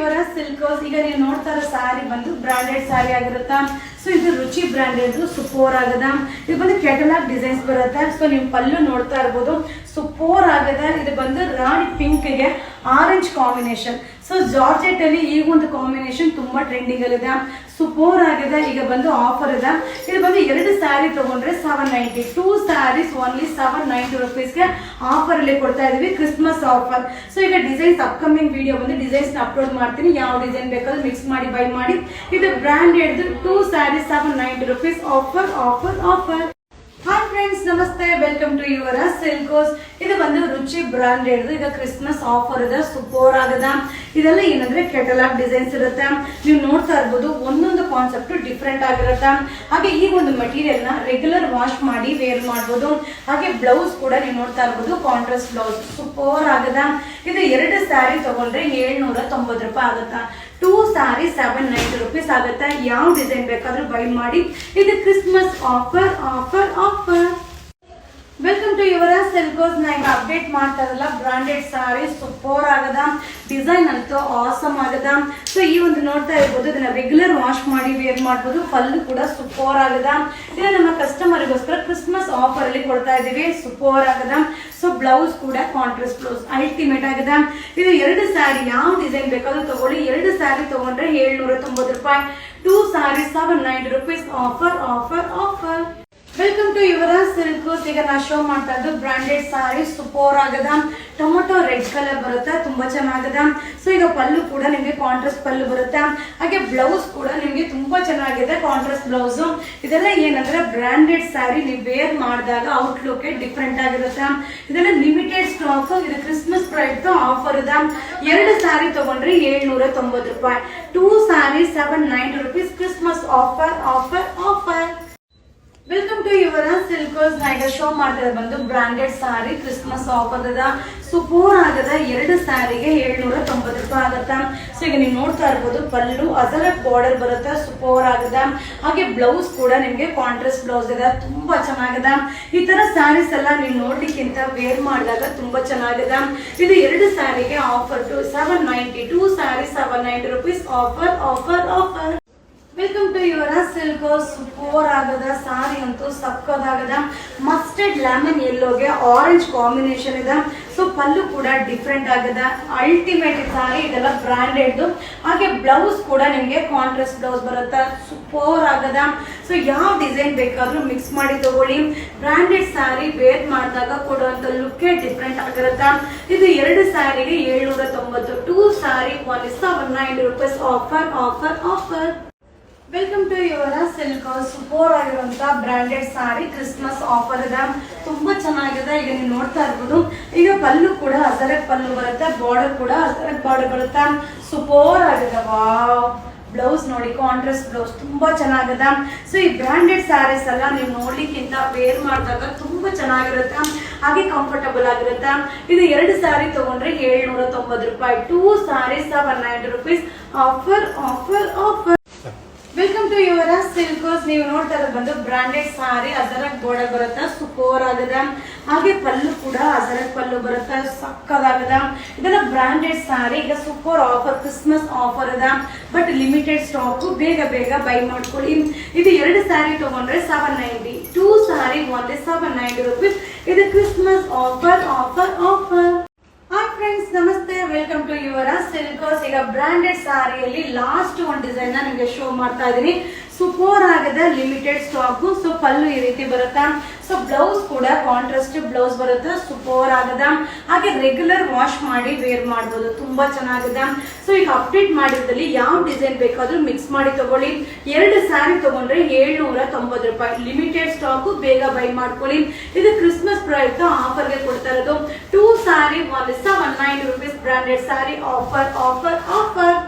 ಇವರ ಸಿಲ್ಕೋಸ್. ಈಗ ನೀವು ನೋಡ್ತಾ ಇರೋ ಸ್ಯಾರಿ ಬಂದು ಬ್ರಾಂಡೆಡ್ ಸ್ಯಾರಿ ಆಗಿರುತ್ತಾ. ಸೊ ಇದು ರುಚಿ ಬ್ರಾಂಡೆಡ್ ಸೂಪರ್ ಆಗದ. ಇದು ಬಂದು ಕ್ಯಾಟಲಾಗ್ ಡಿಸೈನ್ಸ್ ಬರುತ್ತೆ. ಸೊ ನೀವು ಪಲ್ಲು ನೋಡ್ತಾ ಇರ್ಬೋದು, ಸೂಪರ್ ಆಗದ. ಇದು ಬಂದು ರಾಣಿ ಪಿಂಕ್ ಗೆ ಆರೆಂಜ್ ಕಾಂಬಿನೇಷನ್. ಸೊ ಜಾರ್ಜೆಟ್ ಅಲ್ಲಿ ಈ ಒಂದು ಕಾಂಬಿನೇಷನ್ ತುಂಬಾ ಟ್ರೆಂಡಿಂಗ್ ಅಲ್ಲಿ ಇದೆ, ಸೂಪರ್ ಆಗಿದೆ. ಈಗ ಬಂದು ಆಫರ್ ಇದೆ. ಇದು ಬಂದು 2 ಸ್ಯಾರಿ ತಗೊಂಡ್ರೆ 790, 2 ಸ್ಯಾರೀಸ್ ಓನ್ಲಿ 790 ರುಪೀಸ್ಗೆ ಆಫರ್ ಅಲ್ಲಿ ಕೊಡ್ತಾ ಇದೀವಿ, ಕ್ರಿಸ್ಮಸ್ ಆಫರ್. ಸೊ ಈಗ ಡಿಸೈನ್ಸ್ ಅಪ್ಕಮಿಂಗ್ ವಿಡಿಯೋ ಬಂದು ಡಿಸೈನ್ಸ್ ಅಪ್ಲೋಡ್ ಮಾಡ್ತೀನಿ, ಯಾವ ಡಿಸೈನ್ ಬೇಕಾದ್ರೂ ಮಿಕ್ಸ್ ಮಾಡಿ ಬೈ ಮಾಡಿ. ಇದು branded 2 saris 790 rupees offer offer offer. Hi friends, ನಮಸ್ತೆ, ವೆಲ್ಕಮ್ ಟು ಯುವರ ಸಿಲ್ಕೋಸ್. ಇದು ಬಂದು ರುಚಿ ಬ್ರಾಂಡೆಡ್. ಈಗ ಕ್ರಿಸ್ಮಸ್ ಆಫರ್ ಇದೆ, ಸೂಪರ್ ಆಗದ. ಇದೆಲ್ಲ ಏನಂದ್ರೆ ಕೆಟಲಾಗ್ ಡಿಸೈನ್ಸ್ ಇರುತ್ತೆ. ನೀವು ನೋಡ್ತಾ ಇರ್ಬೋದು, ಒಂದೊಂದು ಕಾನ್ಸೆಪ್ಟ್ ಡಿಫ್ರೆಂಟ್ ಆಗಿರುತ್ತೆ. ಹಾಗೆ ಈ ಒಂದು ಮೆಟೀರಿಯಲ್ ನ ರೆಗ್ಯುಲರ್ ವಾಶ್ ಮಾಡಿ ವೇರ್ ಮಾಡಬಹುದು. ಹಾಗೆ ಬ್ಲೌಸ್ ಕೂಡ ನೀವು ನೋಡ್ತಾ ಇರ್ಬೋದು, ಕಾಂಟ್ರಾಸ್ಟ್ ಬ್ಲೌಸ್ ಸೂಪರ್ ಆಗದ. ಇದು 2 ಸ್ಯಾರಿ ತಗೊಂಡ್ರೆ 790 ರೂಪಾಯಿ ಆಗುತ್ತಾ. 2 ಸ್ಯಾರಿ 790 ರುಪೀಸ್ ಆಗುತ್ತೆ. ಯಾವ ಡಿಸೈನ್ ಬೇಕಾದ್ರೂ ಬೈ ಮಾಡಿ. ಇದು Christmas offer offer offer. Welcome to your Silkos. ನಾ ಈಗ ಅಪ್ಡೇಟ್ ಮಾಡ್ತಾ ಇರಲ್ಲ, ಬ್ರಾಂಡೆಡ್ ಸಾರಿ ಸೂಪರ್ ಆಗದ. ಡಿಸೈನ್ ಅಂತೂ ಆಸಮ್ ಆಗದ. ಸೊ ಈ ಒಂದು ನೋಡ್ತಾ ಇರ್ಬೋದು, ಇದನ್ನ ರೆಗ್ಯುಲರ್ ವಾಶ್ ಮಾಡಿ ವೇರ್ ಮಾಡ್ಬೋದು. ಪಲ್ಲು ಕೂಡ ಸೂಪರ್ ಆಗದ. ಇದನ್ನ ನಮ್ಮ ಕಸ್ಟಮರ್ಗೋಸ್ಕರ ಕ್ರಿಸ್ಮಸ್ ಆಫರ್ ಅಲ್ಲಿ ಕೊಡ್ತಾ ಇದೀವಿ, ಸೂಪರ್ ಆಗದ. ಸೊ ಬ್ಲೌಸ್ ಕೂಡ ಕಾಂಟ್ರಾಸ್ಟ್ ಬ್ಲೌಸ್ ಅಲ್ಟಿಮೇಟ್ ಆಗದ. ಇದು 2 ಸ್ಯಾರಿ ಯಾವ ಡಿಸೈನ್ ಬೇಕಾದ್ರೂ ತಗೊಳ್ಳಿ. 2 ಸ್ಯಾರಿ ತಗೊಂಡ್ರೆ 790 ರೂಪಾಯಿ, 2 sari 790 rupees offer offer offer. Welcome to your Silkos. ಈಗ ನಾ ಶೋ ಮಾಡ್ತಾ ಇದ್ದು ಬ್ರಾಂಡೆಡ್ ಸಾರಿ ಸೂಪರ್ ಆಗದ. ಟೊಮೊಟೊ ರೆಡ್ ಕಲರ್ ಬರುತ್ತೆ, ತುಂಬಾ ಚೆನ್ನಾಗದ. ಸೊ ಈಗ ಪಲ್ಲು ಕೂಡ ನಿಮ್ಗೆ ಕಾಂಟ್ರಾಸ್ಟ್ ಪಲ್ಲು ಬರುತ್ತೆ. ಹಾಗೆ ಬ್ಲೌಸ್ ಕೂಡ ನಿಮ್ಗೆ ತುಂಬಾ ಚೆನ್ನಾಗಿದೆ, ಕಾಂಟ್ರಾಸ್ಟ್ ಬ್ಲೌಸ್. ಇದೆಲ್ಲ ಏನಂದ್ರೆ ಬ್ರಾಂಡೆಡ್ ಸ್ಯಾರಿ ನೀವು ವೇರ್ ಮಾಡಿದಾಗ ಔಟ್ಲುಕ್ ಡಿಫ್ರೆಂಟ್ ಆಗಿರುತ್ತೆ. ಇದೆಲ್ಲ ಲಿಮಿಟೆಡ್ ಸ್ಟಾಕ್. ಇದು ಕ್ರಿಸ್ಮಸ್ ಪ್ರೈಸ್ ಆಫರ್ ಇದೆ. 2 ಸ್ಯಾರಿ ತಗೊಂಡ್ರೆ 790 ರೂಪಾಯಿ, 2 sari 790 rupees, Christmas offer offer offer. Welcome to your Silkos. ನಾ ಈಗ ಶೋ ಮಾಡ್ತಿರೋದು ಬಂದು ಬ್ರಾಂಡೆಡ್ ಸಾರಿ ಕ್ರಿಸ್ಮಸ್ ಆಫರ್ ಅದ, ಸೂಪರ್ ಆಗದ. 2 ಸ್ಯಾರಿಗೆ 790 ರೂಪಾಯಿ ಆಗತ್ತ. ಸೊ ಈಗ ನೀವು ನೋಡ್ತಾ ಇರ್ಬೋದು, ಪಲ್ಲು ಅದರ ಬಾರ್ಡರ್ ಬರುತ್ತೆ, ಸೂಪರ್ ಆಗದ. ಹಾಗೆ ಬ್ಲೌಸ್ ಕೂಡ ನಿಮ್ಗೆ ಕಾಂಟ್ರಾಸ್ಟ್ ಬ್ಲೌಸ್ ಇದೆ, ತುಂಬಾ ಚೆನ್ನಾಗದ. ಈ ತರ ಸ್ಯಾರೀಸ್ ಎಲ್ಲ ನೀವು ನೋಡ್ಲಿಕ್ಕಿಂತ ವೇರ್ ಮಾಡಿದಾಗ ತುಂಬಾ ಚೆನ್ನಾಗದ. ಇದು 2 ಸ್ಯಾರಿಗೆ offer 790, 2 sari 790 rupees offer offer offer. Welcome to your Silkos. Super ಆಗದ ಸಾರಿ ಅಂತೂ ಸಕ್ಕದಾಗದ. ಮಸ್ಟರ್ಡ್ ಲೆಮನ್ ಯೆಲ್ಲೋಗೆ ಆರೆಂಜ್ ಕಾಂಬಿನೇಷನ್ ಇದೆ. ಸೊ ಪಲ್ಲು ಕೂಡ ಡಿಫ್ರೆಂಟ್ ಆಗದ, ಅಲ್ಟಿಮೇಟ್ ಸಾರಿ. ಇದೆಲ್ಲ ಬ್ರಾಂಡೆಡ್. ಹಾಗೆ ಬ್ಲೌಸ್ ಕೂಡ ನಿಮ್ಗೆ ಕಾಂಟ್ರಾಸ್ಟ್ ಬ್ಲೌಸ್ ಬರುತ್ತೆ, ಸೂಪರ್ ಆಗದ. ಸೊ ಯಾವ ಡಿಸೈನ್ ಬೇಕಾದ್ರೂ ಮಿಕ್ಸ್ ಮಾಡಿ ತಗೊಳ್ಳಿ. ಬ್ರಾಂಡೆಡ್ ಸ್ಯಾರಿ ವೇರ್ ಮಾಡಿದಾಗ ಕೊಡುವಂತ ಲುಕ್ ಡಿಫ್ರೆಂಟ್ ಆಗಿರುತ್ತೆ. ಇದು 2 ಸ್ಯಾರಿಗೆ 790, 2 sari 790 rupees offer offer offer. Welcome to your Silkos. Super ಆಗಿರುವಂತ ಬ್ರಾಂಡೆಡ್ ಸಾರಿ ಕ್ರಿಸ್ಮಸ್ ಆಫರ್ ಇದೆ, ತುಂಬಾ ಚೆನ್ನಾಗಿದೆ. ಈಗ ನೀವು ನೋಡ್ತಾ ಇರ್ಬೋದು, ಈಗ ಪಲ್ಲು ಕೂಡ ಅಸರಕ್ ಪಲ್ಲು ಬರುತ್ತೆ, ಬಾರ್ಡರ್ ಕೂಡ ಅಸರಕ್ ಬಾರ್ಡರ್ ಬರುತ್ತೆ, ಸೂಪರ್ ಆಗಿದೆ. ವಾವ್, ಬ್ಲೌಸ್ ನೋಡಿ, ಕಾಂಟ್ರಾಸ್ಟ್ ಬ್ಲೌಸ್ ತುಂಬಾ ಚೆನ್ನಾಗಿದೆ. ಸೊ ಈ ಬ್ರಾಂಡೆಡ್ ಸ್ಯಾರೀಸ್ ಎಲ್ಲ ನೀವು ನೋಡ್ಲಿಕ್ಕಿಂತ ವೇರ್ ಮಾಡಿದಾಗ ತುಂಬಾ ಚೆನ್ನಾಗಿರುತ್ತೆ, ಹಾಗೆ ಕಂಫರ್ಟಬಲ್ ಆಗಿರುತ್ತೆ. ಇದು 2 ಸ್ಯಾರಿ ತಗೊಂಡ್ರೆ 790 ರೂಪಾಯಿ, 2 sari 790 rupees offer offer offer. Welcome to your Silkos. ನೀವು ನೋಡ್ತಾ ಇರೋದು ಬಂದು ಬ್ರಾಂಡೆಡ್ ಸಾರಿ ಅಜರಕ್ ಬಾರ್ಡರ್ ಬರುತ್ತೆ, ಸೂಪರ್ ಆಗದ. ಹಾಗೆ ಪಲ್ಲು ಕೂಡ ಅಜರಕ್ ಪಲ್ಲು ಬರುತ್ತೆ, ಸಕ್ಕದಾಗದ. ಇದೆಲ್ಲ ಬ್ರಾಂಡೆಡ್ ಸಾರಿ. ಈಗ ಸೂಪರ್ ಆಫರ್, ಕ್ರಿಸ್ಮಸ್ ಆಫರ್ ಅದ, ಬಟ್ ಲಿಮಿಟೆಡ್ ಸ್ಟಾಕ್. ಬೇಗ ಬೇಗ ಬೈ ಮಾಡ್ಕೊಳ್ಳಿ. ಇದು 2 ಸ್ಯಾರಿ ತಗೊಂಡ್ರೆ 790, 2 ಸ್ಯಾರಿ 790 ರುಪೀಸ್. ಇದು Christmas offer offer offer. Hi friends, ನಮಸ್ತೆ, ವೆಲ್ಕಮ್ ಟು ಯುವರ ಸಿಲ್ಕೋಸ್. ಈಗ ಬ್ರಾಂಡೆಡ್ ಸಾರಿಯಲ್ಲಿ ಲಾಸ್ಟ್ ಒಂದು ಡಿಸೈನ್ ನಿಮಗೆ ಶೋ ಮಾಡ್ತಾ ಇದೀನಿ. ಸೂಪರ್ ಆಗದ, ಲಿಮಿಟೆಡ್ ಸ್ಟಾಕ್. ಸೊ ಪಲ್ಲು ಈ ರೀತಿ ಬರುತ್ತಾ. ಸೊ ಬ್ಲೌಸ್ ಕೂಡ ಕಾಂಟ್ರಾಸ್ಟ್ ಬ್ಲೌಸ್ ಬರುತ್ತೆ, ಸೂಪರ್ ಆಗದ. ಹಾಗೆ ರೆಗ್ಯುಲರ್ ವಾಶ್ ಮಾಡಿ ವೇರ್ ಮಾಡಬಹುದು, ತುಂಬಾ ಚೆನ್ನಾಗಿದೆ. ಸೊ ಈಗ ಅಪ್ಡೇಟ್ ಮಾಡಿದ್ದಲ್ಲಿ ಯಾವ ಡಿಸೈನ್ ಬೇಕಾದ್ರೂ ಮಿಕ್ಸ್ ಮಾಡಿ ತಗೊಳ್ಳಿ. 2 ಸ್ಯಾರಿ ತಗೊಂಡ್ರೆ 790 ರೂಪಾಯಿ, ಲಿಮಿಟೆಡ್ ಸ್ಟಾಕ್. ಬೇಗ ಬೈ ಮಾಡ್ಕೊಳ್ಳಿ. ಇದು ಕ್ರಿಸ್ಮಸ್ ಪ್ರಯುಕ್ತ ಆಫರ್ಗೆ ಕೊಡ್ತಾ ಇರೋದು. 2 sari 790 rupees, branded sari offer offer offer.